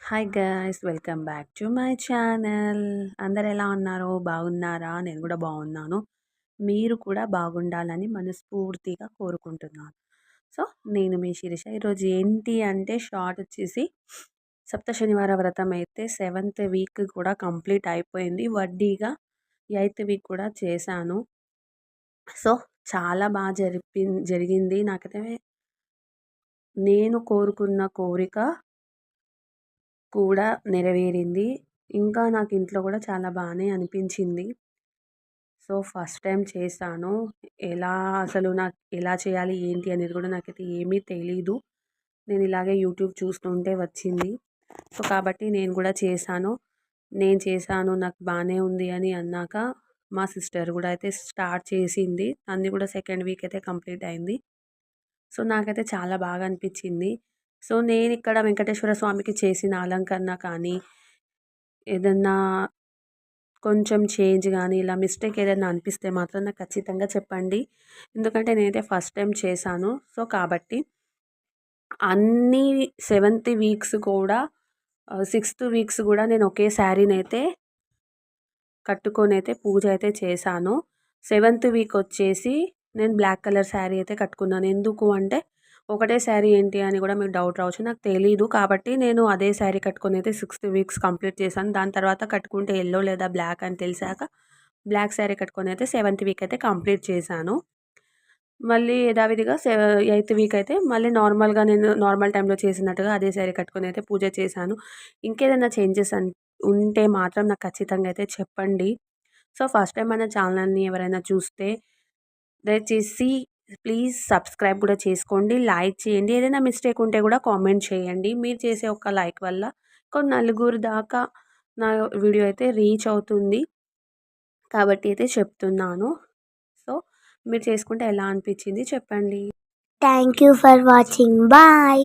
Hi guys, welcome back to my channel. అందరు ఎలా ఉన్నారు? బాగున్నారా? నేను కూడా బాగున్నాను. మీరు కూడా బాగుండాలని మనస్ఫూర్తిగా కోరుకుంటున్నాను. సో నేను మీ శిరీష. ఈరోజు ఏంటి అంటే షార్ట్ వచ్చేసి సప్త శనివార వ్రతం అయితే 7th వీక్ కూడా కంప్లీట్ అయిపోయింది. వడ్డీగా 8th వీక్ కూడా చేశాను. సో చాలా బాగా జరిగింది. నాకైతే నేను కోరుకున్న కోరిక కూడా నెరవేరింది. ఇంకా నాకు ఇంట్లో కూడా చాలా బానే అనిపించింది. సో ఫస్ట్ టైం చేశాను. ఎలా అసలు నాకు ఎలా చేయాలి ఏంటి అనేది కూడా నాకైతే ఏమీ తెలీదు. నేను ఇలాగే యూట్యూబ్ చూస్తుంటే వచ్చింది. సో కాబట్టి నేను కూడా చేశాను. నేను చేశాను నాకు బానే ఉంది అని అన్నాక మా సిస్టర్ కూడా అయితే స్టార్ట్ చేసింది. తనది కూడా సెకండ్ వీక్ అయితే కంప్లీట్ అయింది. సో నాకైతే చాలా బాగా అనిపించింది. సో నేనిక్కడ వెంకటేశ్వర స్వామికి చేసిన అలంకరణ కానీ, ఏదన్నా కొంచెం చేంజ్ గానీ, ఇలా మిస్టేక్ ఏదైనా అనిపిస్తే మాత్రం నాకు ఖచ్చితంగా చెప్పండి. ఎందుకంటే నేనైతే ఫస్ట్ టైం చేశాను. సో కాబట్టి అన్నీ 7th వీక్స్ కూడా 6th వీక్స్ కూడా నేను ఒకే శారీనైతే కట్టుకొనైతే పూజ అయితే చేశాను. 7th వీక్ వచ్చేసి నేను బ్లాక్ కలర్ శారీ అయితే కట్టుకున్నాను. ఎందుకు అంటే ఒకటే శారీ ఏంటి అని కూడా మీకు డౌట్ రావచ్చు. నాకు తెలీదు. కాబట్టి నేను అదే శారీ కట్టుకొని అయితే 6th వీక్స్ కంప్లీట్ చేశాను. దాని తర్వాత కట్టుకుంటే యెల్లో లేదా బ్లాక్ అని తెలిసాక బ్లాక్ శారీ కట్టుకొని అయితే 7th వీక్ అయితే కంప్లీట్ చేశాను. మళ్ళీ యథావిధిగా 8th వీక్ అయితే మళ్ళీ నార్మల్‌గా నేను నార్మల్ టైంలో చేసినట్టుగా అదే శారీ కట్టుకొని అయితే పూజ చేశాను. ఇంకేదైనా చేంజెస్ ఉంటే మాత్రం నాకు ఖచ్చితంగా అయితే చెప్పండి. సో ఫస్ట్ టైం మన ఛానల్‌ని ఎవరైనా చూస్తే దయచేసి ప్లీజ్ సబ్స్క్రైబ్ కూడా చేసుకోండి. లైక్ చేయండి. ఏదైనా మిస్టేక్ ఉంటే కూడా కామెంట్ చేయండి. మీరు చేసే ఒక లైక్ వల్ల నలుగురు దాకా నా వీడియో అయితే రీచ్ అవుతుంది. కాబట్టి అయితే చెప్తున్నాను. సో మీరు చేసుకుంటే ఎలా అనిపించింది చెప్పండి. Thank you for watching. Bye.